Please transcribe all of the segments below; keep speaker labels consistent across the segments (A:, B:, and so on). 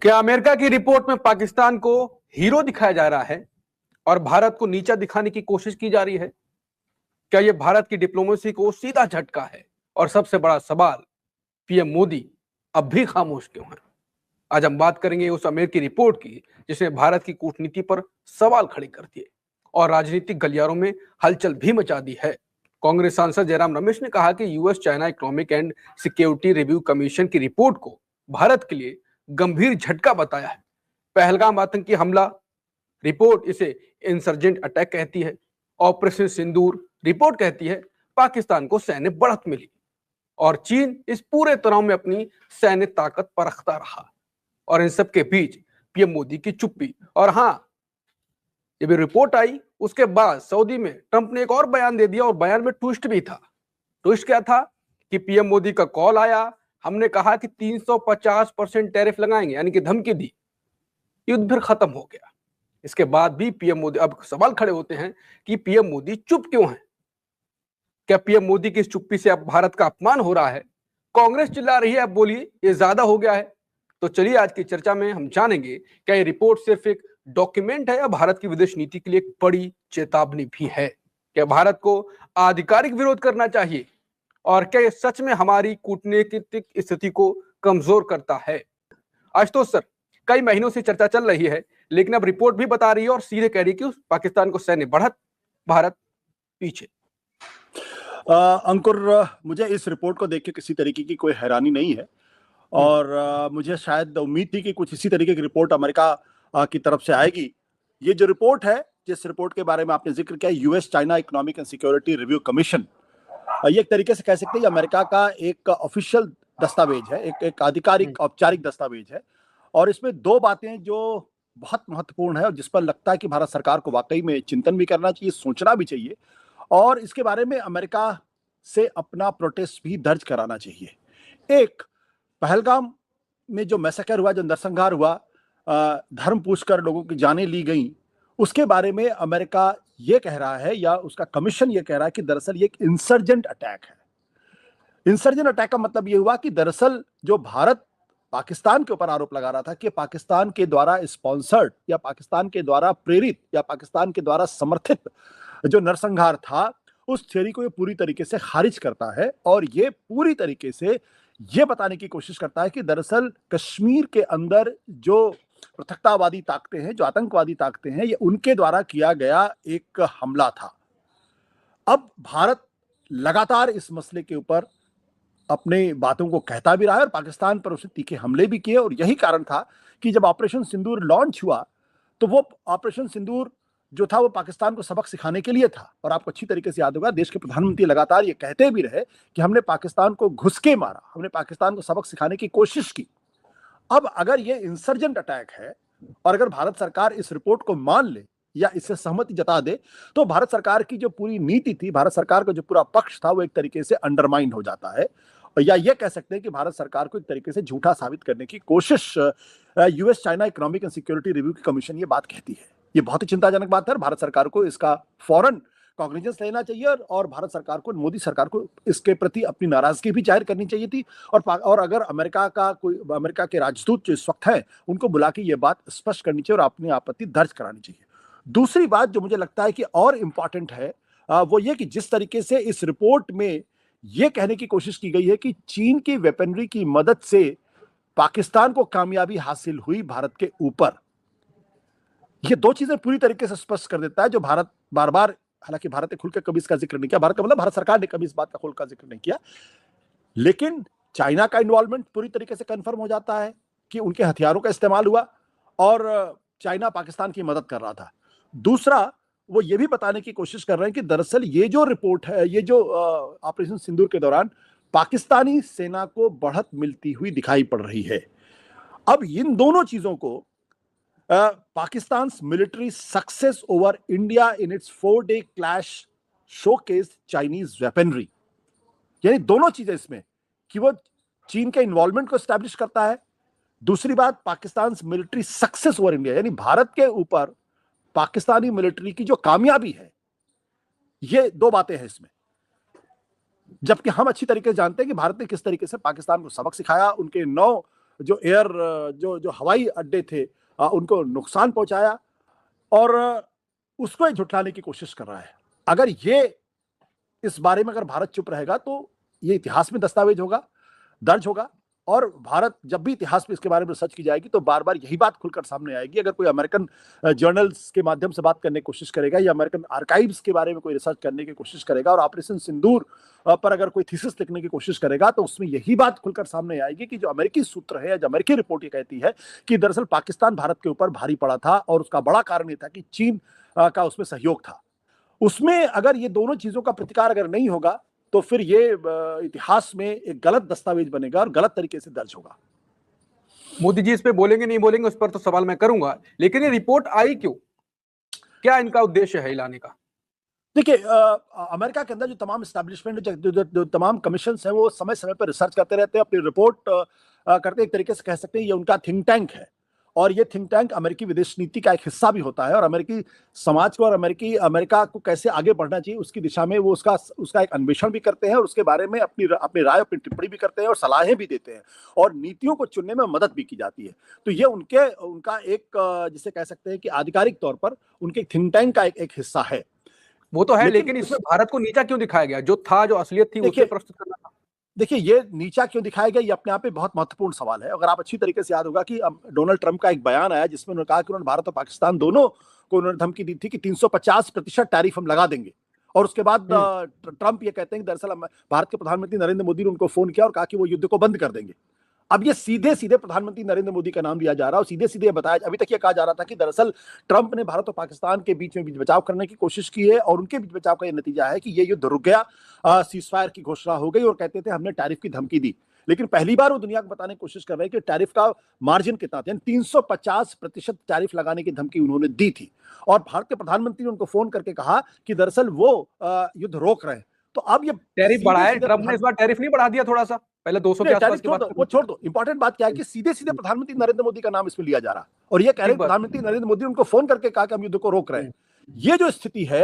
A: क्या अमेरिका की रिपोर्ट में पाकिस्तान को हीरो दिखाया जा रहा है और भारत को नीचा दिखाने की कोशिश की जा रही है? क्या यह भारत की डिप्लोमेसी को सीधा झटका है? और सबसे बड़ा सवाल, पीएम मोदी अब भी खामोश क्यों हैं? आज हम बात करेंगे उस अमेरिकी रिपोर्ट की जिसने भारत की कूटनीति पर सवाल खड़े कर दिए और राजनीतिक गलियारों में हलचल भी मचा दी है। कांग्रेस सांसद जयराम रमेश ने कहा कि US China economic and security review commission की रिपोर्ट को भारत के लिए गंभीर झटका बताया है। पहलगाम आतंकी हमला, रिपोर्ट इसे इंसर्जेंट अटैक कहती है। ऑपरेशन सिंदूर, रिपोर्ट कहती है पाकिस्तान को सैन्य बढ़त मिली। और चीन इस पूरे तनाव में अपनी सैन्य ताकत परखता रहा। और इन सब के बीच पीएम मोदी की चुप्पी। और हां, जब ये रिपोर्ट आई उसके बाद सऊदी में ट्रंप ने एक और बयान दे दिया और बयान में ट्विस्ट भी था। ट्विस्ट क्या था कि पीएम मोदी का कॉल आया, हमने कहा कि 350% टैरिफ लगाएंगे, यानी कि धमकी दी। युद्ध फिर खत्म हो गया। इसके बाद भी पीएम मोदी, अब सवाल खड़े होते हैं कि पीएम मोदी चुप क्यों है? क्या पीएम मोदी की इस चुप्पी से अब भारत का अपमान हो रहा है? कांग्रेस चिल्ला रही है, अब बोलिए ये ज्यादा हो गया है। तो चलिए आज की चर्चा में हम जानेंगे क्या ये रिपोर्ट सिर्फ एक डॉक्यूमेंट है या भारत की विदेश नीति के लिए एक बड़ी चेतावनी भी है? क्या भारत को आधिकारिक विरोध करना चाहिए? और क्या ये सच में हमारी कूटनीतिक स्थिति को कमजोर करता है? आशुतोष सर, कई महीनों से चर्चा चल रही है, लेकिन अब रिपोर्ट भी बता रही है और सीधे कह रही है कि पाकिस्तान को सैन्य बढ़त, भारत पीछे।
B: अंकुर, मुझे इस रिपोर्ट को देख के किसी तरीके की कोई हैरानी नहीं है और मुझे शायद उम्मीद थी कि कुछ इसी तरीके की रिपोर्ट अमेरिका की तरफ से आएगी। ये जो रिपोर्ट है, जिस रिपोर्ट के बारे में आपने जिक्र किया, US China economic and security review commission, ये एक तरीके से कह सकते हैं अमेरिका का एक ऑफिशियल दस्तावेज है, एक आधिकारिक औपचारिक दस्तावेज है। और इसमें दो बातें जो बहुत महत्वपूर्ण है और जिस पर लगता है कि भारत सरकार को वाकई में चिंतन भी करना चाहिए, सोचना भी चाहिए और इसके बारे में अमेरिका से अपना प्रोटेस्ट भी दर्ज कराना चाहिए। एक, पहलगाम में जो मैसेकर हुआ, जो नरसंहार हुआ, धर्म पूछकर लोगों की जानें ली गई, उसके बारे में अमेरिका ये कह रहा है या उसका कमीशन ये कह रहा है कि दरअसल ये एक इंसर्जेंट अटैक है। इंसर्जेंट अटैक का मतलब ये हुआ कि दरअसल जो भारत पाकिस्तान के ऊपर आरोप लगा रहा था कि पाकिस्तान के द्वारा स्पॉन्सर्ड या पाकिस्तान के द्वारा प्रेरित या पाकिस्तान के द्वारा समर्थित जो नरसंहार था, उस थ्योरी को ये पूरी तरीके से खारिज करता है और ये पूरी तरीके से ये बताने की कोशिश करता है कि दरअसल कश्मीर के अंदर जो पृथकतावादी ताकतें हैं, जो आतंकवादी ताकतें हैं, ये उनके द्वारा किया गया एक हमला था। अब भारत लगातार इस मसले के ऊपर अपने बातों को कहता भी रहा है और पाकिस्तान पर उसने तीखे हमले भी किए और यही कारण था कि जब ऑपरेशन सिंदूर लॉन्च हुआ तो वो ऑपरेशन सिंदूर जो था वो पाकिस्तान को सबक सिखाने के लिए था। और आपको अच्छी तरीके से याद होगा, देश के प्रधानमंत्री लगातार ये कहते भी रहे कि हमने पाकिस्तान को घुस के मारा, हमने पाकिस्तान को सबक सिखाने की कोशिश की। अब अगर ये इंसर्जेंट अटैक है और अगर भारत सरकार इस रिपोर्ट को मान ले या इससे सहमति जता दे तो भारत सरकार की जो पूरी नीति थी, भारत सरकार का जो पूरा पक्ष था, वो एक तरीके से अंडरमाइन हो जाता है। या ये कह सकते हैं कि भारत सरकार को एक तरीके से झूठा साबित करने की कोशिश US China economic and security review की कमीशन ये बात कहती है। ये बहुत ही चिंताजनक बात है। भारत सरकार को इसका फौरन कॉग्निजेंस लेना चाहिए और भारत सरकार को, मोदी सरकार को इसके प्रति अपनी नाराजगी भी जाहिर करनी चाहिए थी। और अगर अमेरिका के राजदूत जो इस वक्त हैं, उनको बुला के ये बात स्पष्ट करनी चाहिए और अपनी आपत्ति दर्ज करानी चाहिए। दूसरी बात जो मुझे लगता है कि और इम्पॉर्टेंट है, वो ये कि जिस तरीके से इस रिपोर्ट में ये कहने की कोशिश की गई है कि चीन की वेपनरी की मदद से पाकिस्तान को कामयाबी हासिल हुई भारत के ऊपर, ये दो चीजें पूरी तरीके से स्पष्ट कर देता है जो भारत बार बार, हालांकि भारत ने खुलकर कभी इसका जिक्र नहीं किया, भारत का मतलब भारत सरकार ने कभी इस बात का खुलकर जिक्र नहीं किया, लेकिन चाइना का इन्वॉल्वमेंट पूरी तरीके से कंफर्म हो जाता है कि उनके हथियारों का इस्तेमाल हुआ और चाइना पाकिस्तान की मदद कर रहा था। दूसरा, वो ये भी बताने की कोशिश कर रहे हैं कि दरअसल ये जो रिपोर्ट है, ये जो ऑपरेशन सिंदूर के दौरान पाकिस्तानी सेना को बढ़त मिलती हुई दिखाई पड़ रही है। अब इन दोनों चीजों को Pakistan military success over India in its 4-day clash showcase Chinese weaponry, यानी दोनों चीजें इसमें कि वो चीन के इन्वॉल्वमेंट को एस्टैब्लिश करता है। दूसरी बात, Pakistan military success over India, यानी भारत के ऊपर पाकिस्तानी मिलिट्री की जो कामयाबी है, ये दो बातें हैं इसमें। जबकि हम अच्छी तरीके से जानते हैं कि भारत ने किस तरीके से पाकिस्तान को सबक सिखाया, उनके 9 जो हवाई अड्डे थे उनको नुकसान पहुंचाया, और उसको झुठलाने की कोशिश कर रहा है। अगर ये इस बारे में अगर भारत चुप रहेगा तो ये इतिहास में दस्तावेज होगा, दर्ज होगा, और भारत जब भी इतिहास में इसके बारे में रिसर्च की जाएगी तो बार बार यही बात खुलकर सामने आएगी। अगर कोई अमेरिकन जर्नल्स के माध्यम से बात करने की कोशिश करेगा या अमेरिकन आर्काइव्स के बारे में कोई रिसर्च करने की कोशिश करेगा और ऑपरेशन सिंदूर पर अगर कोई थीसिस लिखने की कोशिश करेगा तो उसमें यही बात खुलकर सामने आएगी कि जो अमेरिकी सूत्र है, जो अमेरिकी रिपोर्ट ये कहती है कि दरअसल पाकिस्तान भारत के ऊपर भारी पड़ा था और उसका बड़ा कारण ये था कि चीन का उसमें सहयोग था। उसमें अगर ये दोनों चीजों का प्रतिकार अगर नहीं होगा तो फिर ये इतिहास में एक गलत दस्तावेज बनेगा और गलत तरीके से दर्ज होगा।
A: मोदी जी इस पे बोलेंगे नहीं बोलेंगे उस पर तो सवाल मैं करूंगा, लेकिन ये रिपोर्ट आई क्यों, क्या इनका उद्देश्य है लाने का?
B: देखिए, अमेरिका के अंदर जो तमाम एस्टैब्लिशमेंट, जो तमाम कमीशन है, वो समय समय पर रिसर्च करते रहते हैं, अपनी रिपोर्ट करते, एक तरीके से कह सकते हैं ये उनका थिंक टैंक है। और ये थिंक टैंक अमेरिकी विदेश नीति का एक हिस्सा भी होता है और अमेरिकी समाज को और अमेरिका को कैसे आगे बढ़ना चाहिए उसकी दिशा में वो उसका एक अन्वेषण भी करते हैं और उसके बारे में अपनी राय, अपनी टिप्पणी भी करते हैं और सलाहें भी देते हैं और नीतियों को चुनने में मदद भी की जाती है। तो ये उनका एक जिसे कह सकते हैं कि आधिकारिक तौर पर उनके थिंक टैंक का एक हिस्सा है।
A: वो तो है, लेकिन इसमें भारत को नीचा क्यों दिखाया गया? जो था, जो असलियत थी, उसे प्रस्तुत करना था।
B: देखिए, ये नीचा क्यों दिखाया गया, ये अपने आप में बहुत महत्वपूर्ण सवाल है। अगर आप अच्छी तरीके से याद होगा कि डोनाल्ड ट्रंप का एक बयान आया जिसमें उन्होंने कहा कि उन्होंने भारत और पाकिस्तान दोनों को उन्होंने धमकी दी थी कि 350% टैरिफ हम लगा देंगे। और उसके बाद ट्रंप ये कहते हैं कि दरअसल भारत के प्रधानमंत्री नरेंद्र मोदी ने उनको फोन किया और कहा कि वो युद्ध को बंद कर देंगे। अब ये सीधे सीधे प्रधानमंत्री नरेंद्र मोदी का नाम लिया जा रहा है और सीधे सीधे बताया, अभी तक ये कहा जा रहा था कि दरअसल ट्रंप ने भारत और पाकिस्तान के बीच में बीच बचाव करने की कोशिश की है और उनके बीच बचाव का ये नतीजा है कि ये युद्ध रुक गया, सीजफायर की घोषणा हो गई और कहते थे हमने टैरिफ की धमकी दी। लेकिन पहली बार वो दुनिया को बताने की कोशिश कर रहे हैं कि टैरिफ का मार्जिन कितना था, 350% टैरिफ लगाने की धमकी उन्होंने दी थी और भारत के प्रधानमंत्री ने उनको फोन करके कहा कि दरअसल वो युद्ध रोक रहे हैं। तो अब ये
A: टैरिफ बढ़ाया, ट्रंप ने इस बार टैरिफ नहीं बढ़ा दिया थोड़ा सा, पहले 200 के आसपास की बात,
B: वो छोड़ दो। इंपॉर्टेंट बात क्या है कि सीधे सीधे प्रधानमंत्री नरेंद्र मोदी का नाम इसमें लिया जा रहा है और ये कह रहे हैं प्रधानमंत्री नरेंद्र मोदी ने उनको फोन करके कहा कि हम युद्ध को रोक रहे हैं। ये जो स्थिति है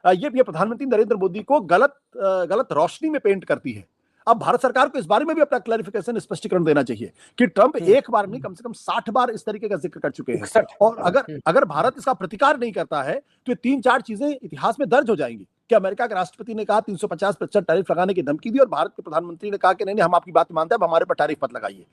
B: ये प्रधानमंत्री नरेंद्र मोदी को गलत रोशनी में पेंट करती है। अब भारत सरकार को इस बारे में भी अपना क्लैरिफिकेशन, स्पष्टीकरण देना चाहिए कि ट्रंप एक बार नहीं कम से कम 60 बार इस तरीके का जिक्र कर चुके हैं और अगर भारत इसका प्रतिकार नहीं करता है तो ये 3-4 चीजें इतिहास में दर्ज हो जाएंगी कि अमेरिका के राष्ट्रपति ने कहा 350% टैरिफ लगाने की धमकी दी और भारत के प्रधानमंत्री ने कहा कि नहीं हम आपकी बात मानते हैं, अब हमारे पर टैरिफ मत लगाइए।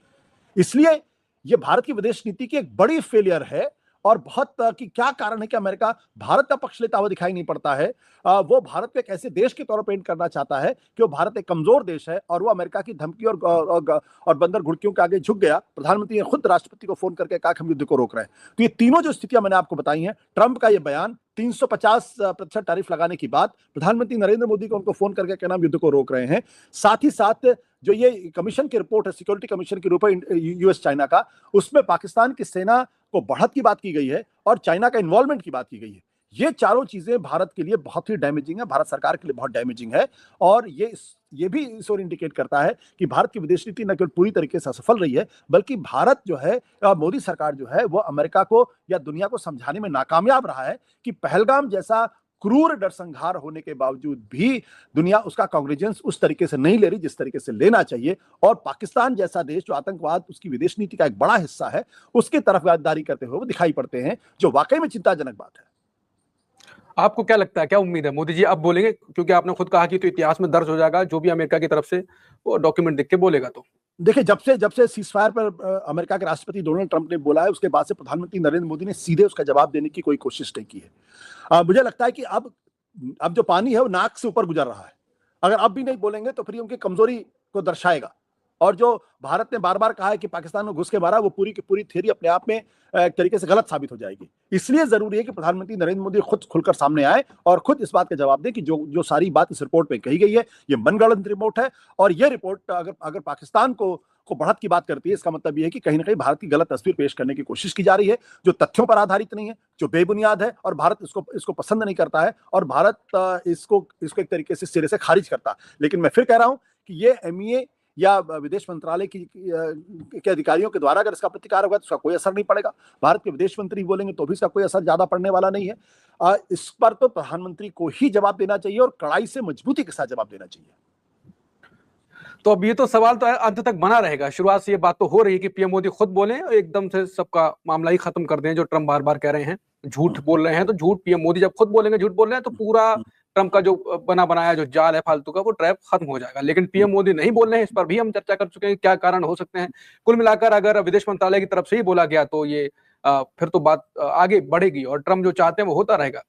B: इसलिए ये भारत की विदेश नीति की एक बड़ी फेलियर है और बहुत कि क्या कारण है कि अमेरिका भारत का पक्ष लेता हुआ दिखाई नहीं पड़ता है। वो भारत को एक ऐसे देश के तौर पर पेंट करना चाहता है कि वो भारत एक कमजोर देश है और वो अमेरिका की धमकी और बंदर घुड़कियों के आगे झुक गया। प्रधानमंत्री ने खुद राष्ट्रपति को फोन करके कहा कि हम युद्ध को रोक रहे हैं। तो ये तीनों जो स्थितियां मैंने आपको बताई हैं, ट्रंप का ये बयान, 350% टैरिफ लगाने की बात, प्रधानमंत्री नरेंद्र मोदी को उनको फोन करके कहना हम युद्ध को रोक रहे हैं, साथ ही साथ जो ये कमीशन की रिपोर्ट है, सिक्योरिटी कमीशन की रिपोर्ट यूएस चाइना का, उसमें पाकिस्तान की सेना को बढ़त की बात की गई है और चाइना का इन्वॉल्वमेंट की बात की गई है। ये चारों चीजें भारत के लिए बहुत ही डैमेजिंग है, भारत सरकार के लिए बहुत डैमेजिंग है और ये भी इस ओर इंडिकेट करता है कि भारत की विदेश नीति न केवल पूरी तरीके से असफल रही है बल्कि भारत जो है, मोदी सरकार जो है, वो अमेरिका को या दुनिया को समझाने में नाकामयाब रहा है कि पहलगाम जैसा क्रूर नरसंहार होने के बावजूद भी दुनिया उसका कॉग्निजेंस उस तरीके से नहीं ले रही जिस तरीके से लेना चाहिए और पाकिस्तान जैसा देश जो आतंकवाद उसकी विदेश नीति का एक बड़ा हिस्सा है उसकी तरफ गद्दारी करते हुए वो दिखाई पड़ते हैं, जो वाकई में चिंताजनक बात है।
A: आपको क्या लगता है, क्या उम्मीद है मोदी जी अब बोलेंगे? क्योंकि आपने खुद कहा कि तो इतिहास में दर्ज हो जाएगा जो भी अमेरिका की तरफ से वो डॉक्यूमेंट देख के बोलेगा। तो
B: देखिए, जब से सीजफायर पर अमेरिका के राष्ट्रपति डोनाल्ड ट्रंप ने बोला है उसके बाद से प्रधानमंत्री नरेंद्र मोदी ने सीधे उसका जवाब देने की कोई कोशिश नहीं की है। मुझे लगता है कि अब जो पानी है वो नाक से ऊपर गुजर रहा है। अगर अब भी नहीं बोलेंगे तो फिर उनकी कमजोरी को दर्शाएगा और जो भारत ने बार बार कहा है कि पाकिस्तान में घुस के मारा, वो पूरी की पूरी थ्योरी अपने आप में एक तरीके से गलत साबित हो जाएगी। इसलिए जरूरी है कि प्रधानमंत्री नरेंद्र मोदी खुद खुलकर सामने आए और खुद इस बात का जवाब दें कि जो सारी बात इस रिपोर्ट में कही गई है ये मनगढ़ंत रिपोर्ट है और ये रिपोर्ट अगर पाकिस्तान को बढ़त की बात करती है, इसका मतलब ये है कि कहीं ना कहीं भारत की गलत तस्वीर पेश करने की कोशिश की जा रही है जो तथ्यों पर आधारित नहीं है, जो बेबुनियाद है और भारत इसको पसंद नहीं करता है और भारत इसको एक तरीके से सिरे से खारिज करता है। लेकिन मैं फिर कह रहा हूं कि ये एमईए या विदेश मंत्रालय के अधिकारियों के द्वारा अगर इसका प्रतिकार होगा तो उसका कोई असर नहीं पड़ेगा। भारत के विदेश मंत्री बोलेंगे तो भी इसका कोई असर ज्यादा पड़ने वाला नहीं है। इस पर तो प्रधानमंत्री को ही जवाब देना चाहिए और कड़ाई से, मजबूती के साथ जवाब देना चाहिए।
A: तो अब ये तो सवाल तो अंत तक बना रहेगा। शुरुआत से ये बात तो हो रही है कि पीएम मोदी खुद बोले एकदम से सबका मामला ही खत्म कर दें, जो ट्रम्प बार बार कह रहे हैं झूठ बोल रहे हैं, तो झूठ पीएम मोदी जब खुद बोलेंगे झूठ बोल रहे हैं तो पूरा ट्रम्प का जो बना बनाया जो जाल है फालतू का वो ट्रैप खत्म हो जाएगा। लेकिन पीएम मोदी नहीं बोल रहे हैं, इस पर भी हम चर्चा कर चुके हैं क्या कारण हो सकते हैं। कुल मिलाकर अगर विदेश मंत्रालय की तरफ से ही बोला गया तो ये फिर तो बात आगे बढ़ेगी और ट्रम्प जो चाहते हैं वो होता रहेगा।